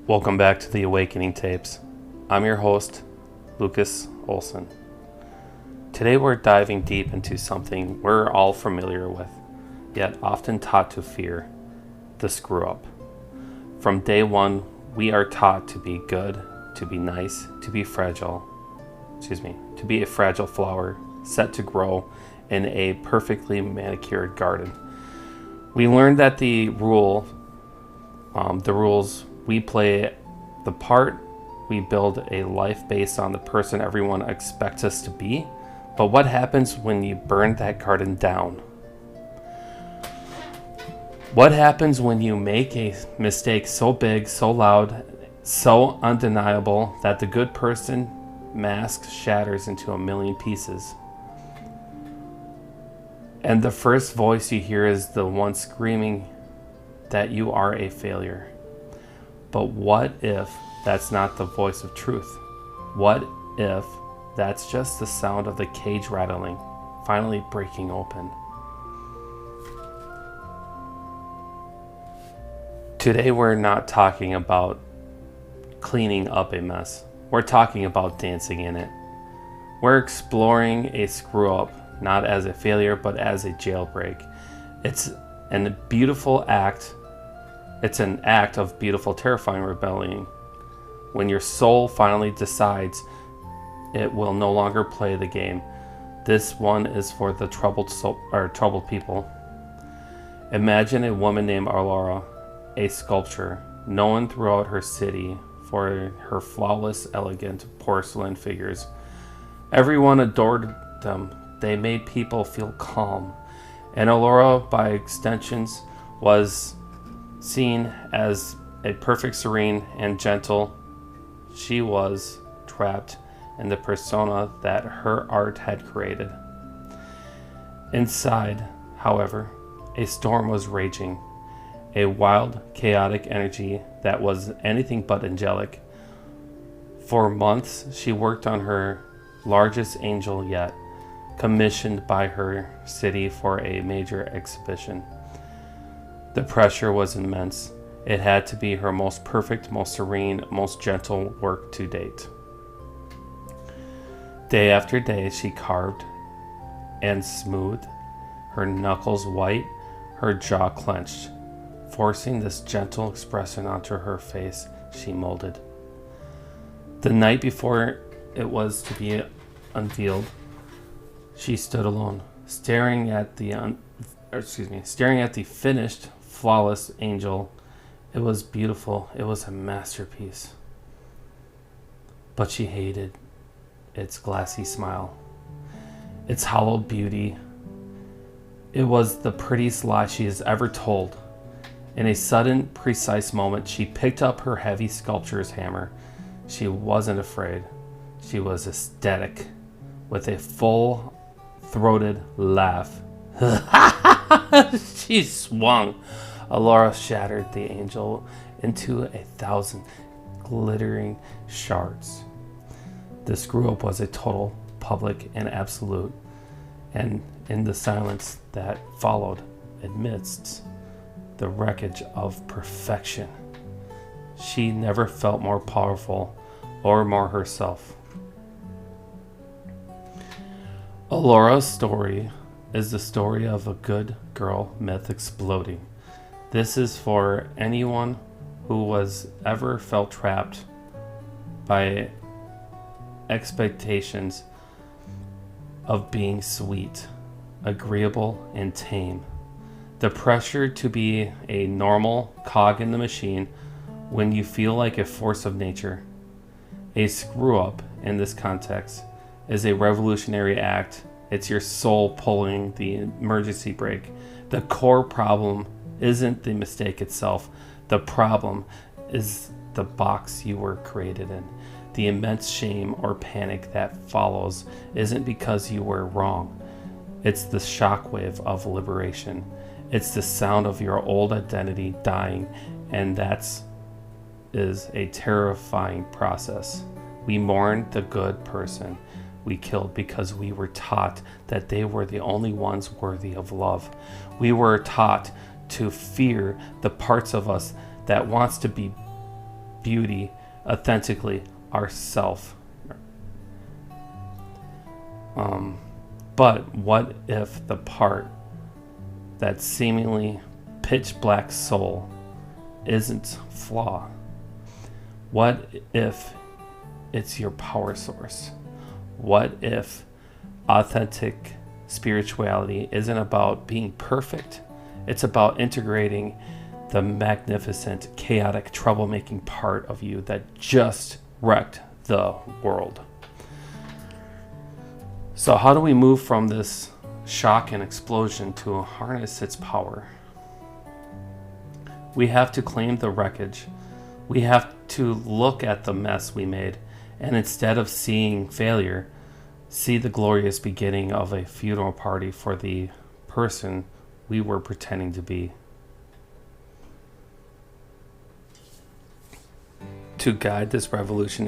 Welcome back to the Awakening Tapes. I'm your host, Lucas Olson. Today we're diving deep into something we're all familiar with, yet often taught to fear, the screw-up. From day one, we are taught to be good, to be nice, to be a fragile flower set to grow in a perfectly manicured garden. We learned that the rules, we play the part, we build a life based on the person everyone expects us to be. But what happens when you burn that garden down? What happens when you make a mistake so big, so loud, so undeniable that the good person mask shatters into a million pieces? And the first voice you hear is the one screaming that you are a failure. But what if that's not the voice of truth? What if that's just the sound of the cage rattling, finally breaking open? Today we're not talking about cleaning up a mess. We're talking about dancing in it. We're exploring a screw-up, not as a failure, but as a jailbreak. It's a beautiful act. It's an act of beautiful, terrifying rebellion. When your soul finally decides it will no longer play the game. This one is for the troubled people. Imagine a woman named Elara, a sculptor, known throughout her city for her flawless, elegant porcelain figures. Everyone adored them. They made people feel calm. And Elara, by extensions, was seen as a perfect, serene, and gentle. She was trapped in the persona that her art had created. Inside, however, a storm was raging, a wild, chaotic energy that was anything but angelic. For months, she worked on her largest angel yet, commissioned by her city for a major exhibition. The pressure was immense. It had to be her most perfect, most serene, most gentle work to date. Day after day, she carved and smoothed, her knuckles white, her jaw clenched, forcing this gentle expression onto her face she molded. The night before it was to be unveiled, she stood alone, staring at the finished, flawless angel. It was beautiful. It was a masterpiece. But she hated its glassy smile, its hollow beauty. It was the prettiest lie she has ever told. In a sudden, precise moment, she picked up her heavy sculptor's hammer. She wasn't afraid. She was ecstatic, with a full-throated laugh. She swung. Elara shattered the angel into 1,000 glittering shards. The screw-up was a total, public, and absolute. And in the silence that followed, amidst the wreckage of perfection, she never felt more powerful or more herself. Elara's story is the story of a good girl myth exploding. This is for anyone who was ever felt trapped by expectations of being sweet, agreeable, and tame. The pressure to be a normal cog in the machine when you feel like a force of nature. A screw-up in this context is a revolutionary act. It's your soul pulling the emergency brake. The core problem isn't the mistake itself. The problem is the box you were created in. The immense shame or panic that follows isn't because you were wrong. It's the shockwave of liberation. It's the sound of your old identity dying, and that is a terrifying process. We mourn the good person we killed because we were taught that they were the only ones worthy of love. We were taught to fear the parts of us that wants to be beauty, authentically, ourself. But what if the part, that seemingly pitch black soul, isn't flaw? What if it's your power source? What if authentic spirituality isn't about being perfect? It's about integrating the magnificent, chaotic, troublemaking part of you that just wrecked the world. So how do we move from this shock and explosion to harness its power? We have to claim the wreckage. We have to look at the mess we made, and instead of seeing failure, see the glorious beginning of a funeral party for the person we were pretending to be. To guide this revolution,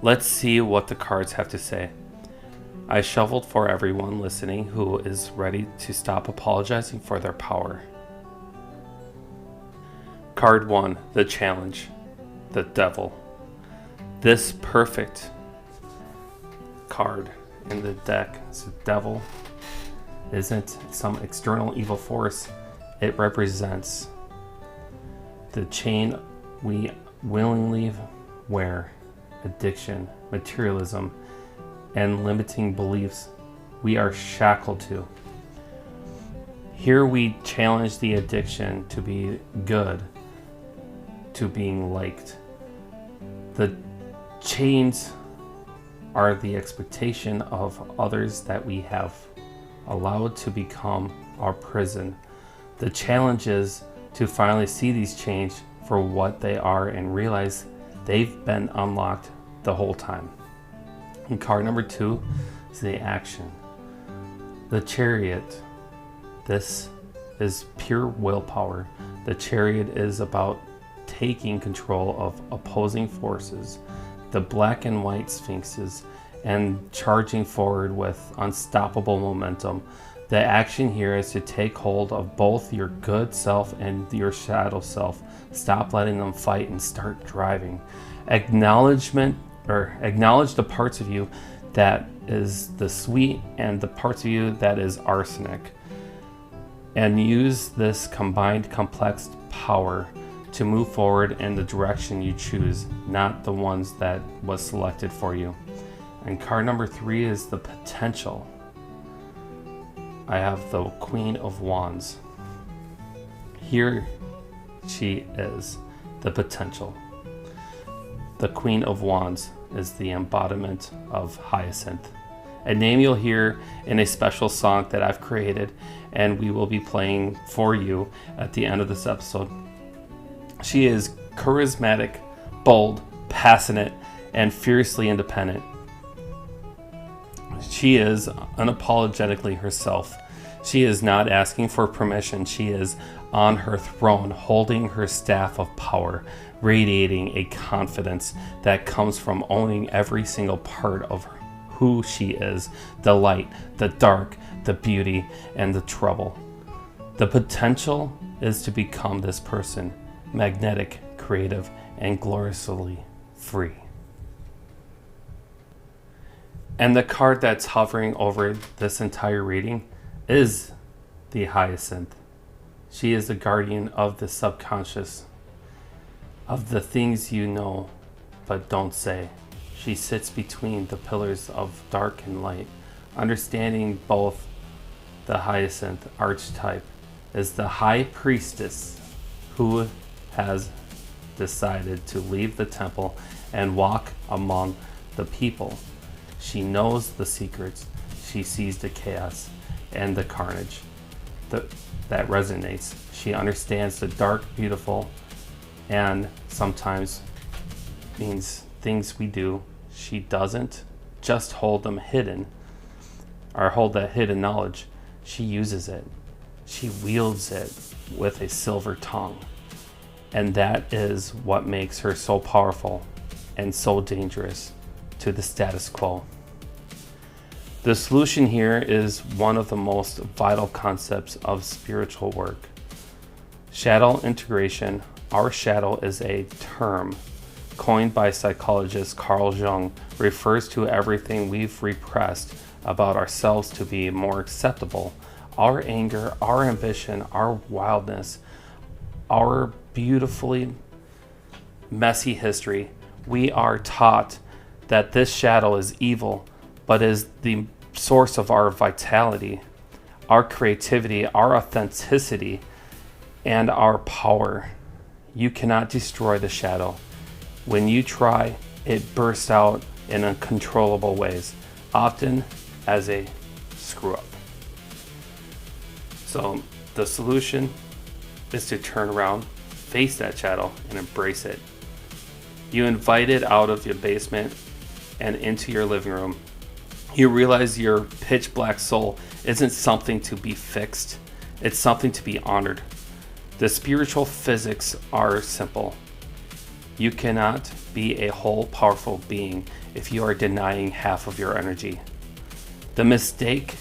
let's see what the cards have to say. I shuffled for everyone listening who is ready to stop apologizing for their power. Card 1, the challenge, the devil. This perfect card in the deck, the devil, isn't some external evil force. It represents the chain we willingly wear, addiction, materialism, and limiting beliefs we are shackled to. Here we challenge the addiction to be good, to being liked. The chains are the expectation of others that we have allowed to become our prison. The challenge is to finally see these chains for what they are and realize they've been unlocked the whole time. And card number 2 is the action. The chariot. This is pure willpower. The chariot is about taking control of opposing forces, the black and white sphinxes, and charging forward with unstoppable momentum. The action here is to take hold of both your good self and your shadow self. Stop letting them fight and start driving. Acknowledge the parts of you that is the sweet and the parts of you that is arsenic. And use this combined complex power to move forward in the direction you choose, not the ones that was selected for you. And card number 3 is the potential. I have the Queen of Wands. Here she is, the potential. The Queen of Wands is the embodiment of Hyacinth, a name you'll hear in a special song that I've created and we will be playing for you at the end of this episode. She is charismatic, bold, passionate, and fiercely independent. She is unapologetically herself. She is not asking for permission. She is on her throne, holding her staff of power, radiating a confidence that comes from owning every single part of who she is, the light, the dark, the beauty, and the trouble. The potential is to become this person, magnetic, creative, and gloriously free. And the card that's hovering over this entire reading is the Hyacinth. She is the guardian of the subconscious, of the things you know but don't say. She sits between the pillars of dark and light, understanding both. The Hyacinth archetype is the high priestess who has decided to leave the temple and walk among the people. She knows the secrets. She sees the chaos and the carnage that resonates. She understands the dark, beautiful, and sometimes means things we do. She doesn't just hold them hidden or hold that hidden knowledge. She uses it. She wields it with a silver tongue. And that is what makes her so powerful and so dangerous to the status quo. The solution here is one of the most vital concepts of spiritual work. Shadow integration, Our shadow is a term coined by psychologist Carl Jung, refers to everything we've repressed about ourselves to be more acceptable. Our anger, our ambition, our wildness, our beautifully messy history. We are taught that this shadow is evil, but is the source of our vitality, our creativity, our authenticity, and our power. You cannot destroy the shadow. When you try, it bursts out in uncontrollable ways, often as a screw up. So the solution is to turn around, face that shadow, and embrace it. You invite it out of your basement and into your living room. You realize your pitch black soul isn't something to be fixed, it's something to be honored. The spiritual physics are simple. You cannot be a whole, powerful being if you are denying half of your energy. The mistake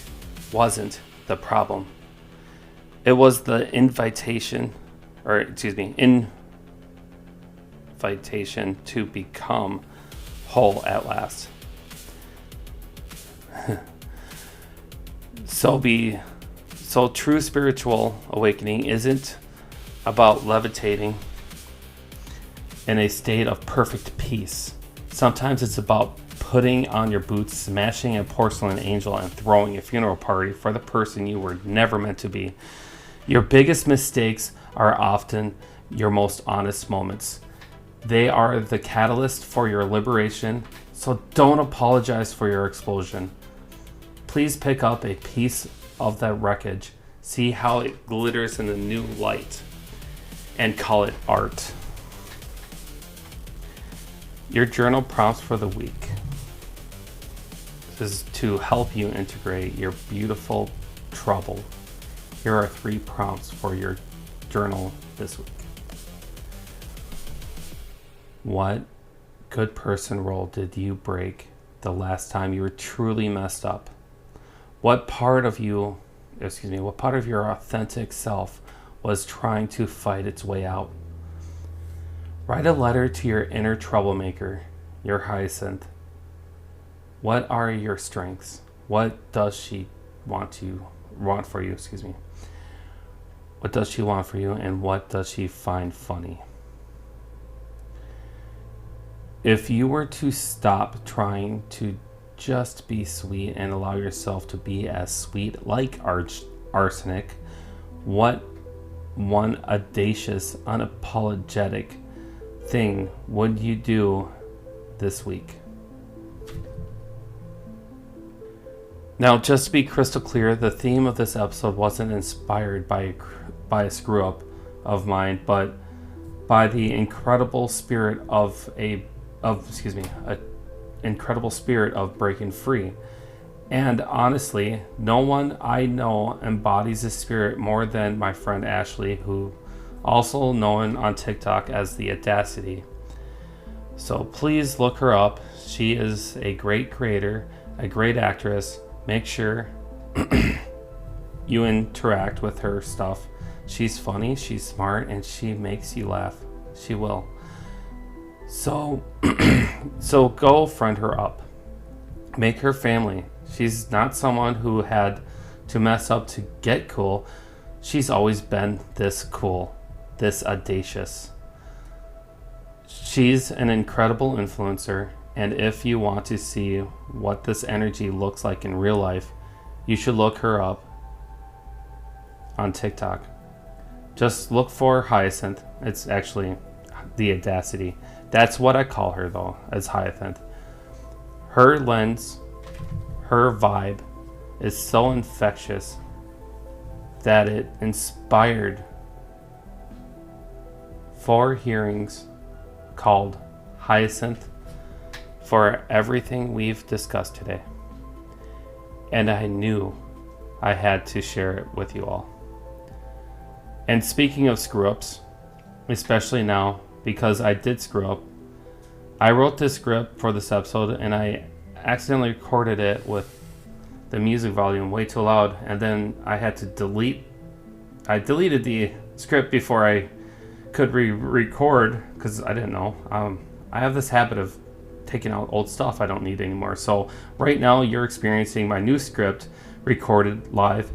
wasn't the problem. It was the invitation to become whole at last. So true spiritual awakening isn't about levitating in a state of perfect peace. Sometimes it's about putting on your boots, smashing a porcelain angel, and throwing a funeral party for the person you were never meant to be. Your biggest mistakes are often your most honest moments. They are the catalyst for your liberation, so don't apologize for your explosion. Please pick up a piece of that wreckage, see how it glitters in the new light, and call it art. Your journal prompts for the week is to help you integrate your beautiful trouble. Here are 3 prompts for your journal this week. What good person role did you break the last time you were truly messed up? What part of your authentic self was trying to fight its way out? Write a letter to your inner troublemaker, your hyacinth. What are your strengths? What does she want for you? What does she want for you, and what does she find funny? If you were to stop trying to just be sweet and allow yourself to be as sweet like arsenic, what one audacious, unapologetic thing would you do this week? Now, just to be crystal clear, the theme of this episode wasn't inspired by a screw up of mine, but by the incredible spirit of incredible spirit of breaking free. And honestly, no one I know embodies this spirit more than my friend Ashley, who also known on TikTok as the Audacity. So please look her up. She is a great creator, a great actress. Make sure you interact with her stuff. She's funny, she's smart, and she makes you laugh. She will. So go friend her up. Make her family. She's not someone who had to mess up to get cool. She's always been this cool, this audacious. She's an incredible influencer, and if you want to see what this energy looks like in real life, you should look her up on TikTok. Just look for Hyacinth. It's actually the Audacity. That's what I call her though, as Hyacinth. Her lens, her vibe is so infectious that it inspired 4 hearings called Hyacinth for everything we've discussed today. And I knew I had to share it with you all. And speaking of screw-ups, especially now, because I did screw up, I wrote this script for this episode and I accidentally recorded it with the music volume way too loud, and then I had to delete. I deleted the script before I could record, because I didn't know. I have this habit of taking out old stuff I don't need anymore. So right now you're experiencing my new script recorded live.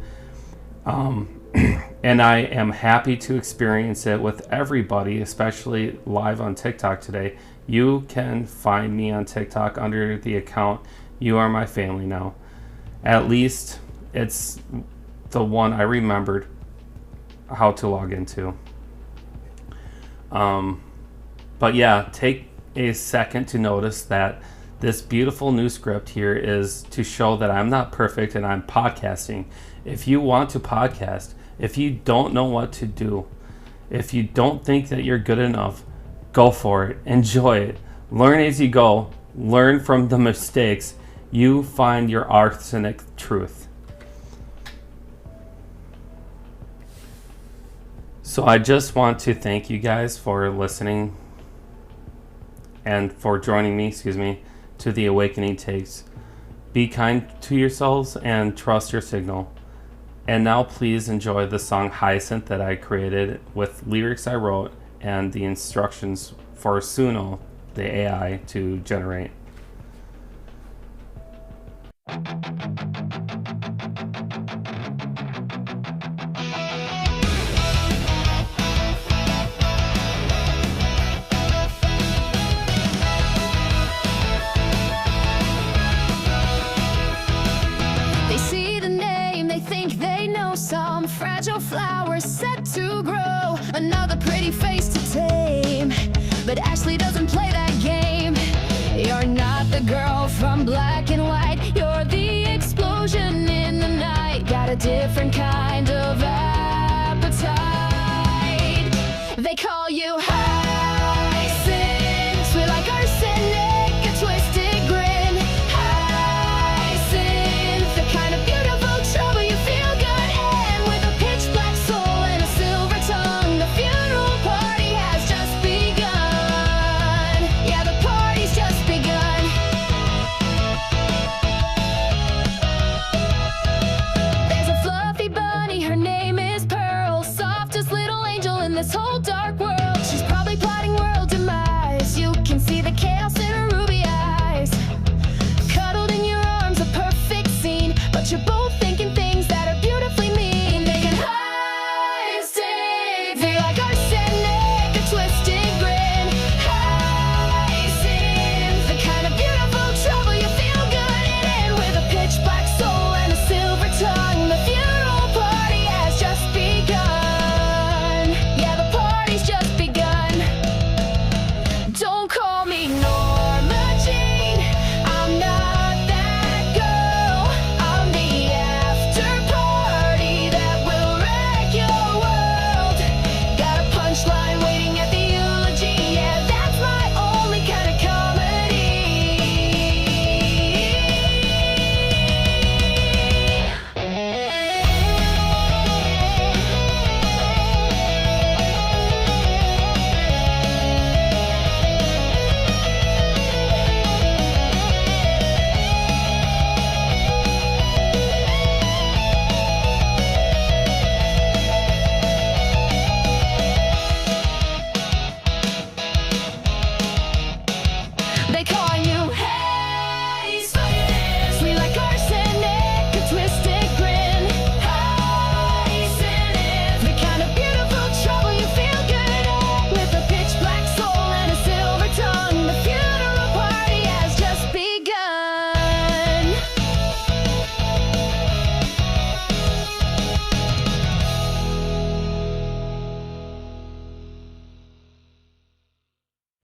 And I am happy to experience it with everybody, especially live on TikTok today. You can find me on TikTok under the account You Are My Family Now. At least it's the one I remembered how to log into. But yeah, take a second to notice that this beautiful new script here is to show that I'm not perfect and I'm podcasting. If you want to podcast, if you don't know what to do, if you don't think that you're good enough, go for it. Enjoy it. Learn as you go. Learn from the mistakes. You find your authentic truth. So I just want to thank you guys for listening and for joining me, to The Awakening Takes. Be kind to yourselves and trust your signal. And now please enjoy the song Hyacinth that I created with lyrics I wrote and the instructions for Suno, the AI, to generate. Some fragile flowers set to grow, another pretty face to tame. But Ashley doesn't play that game. You're not the girl from Black and White. You're the explosion in the night. Got a different kind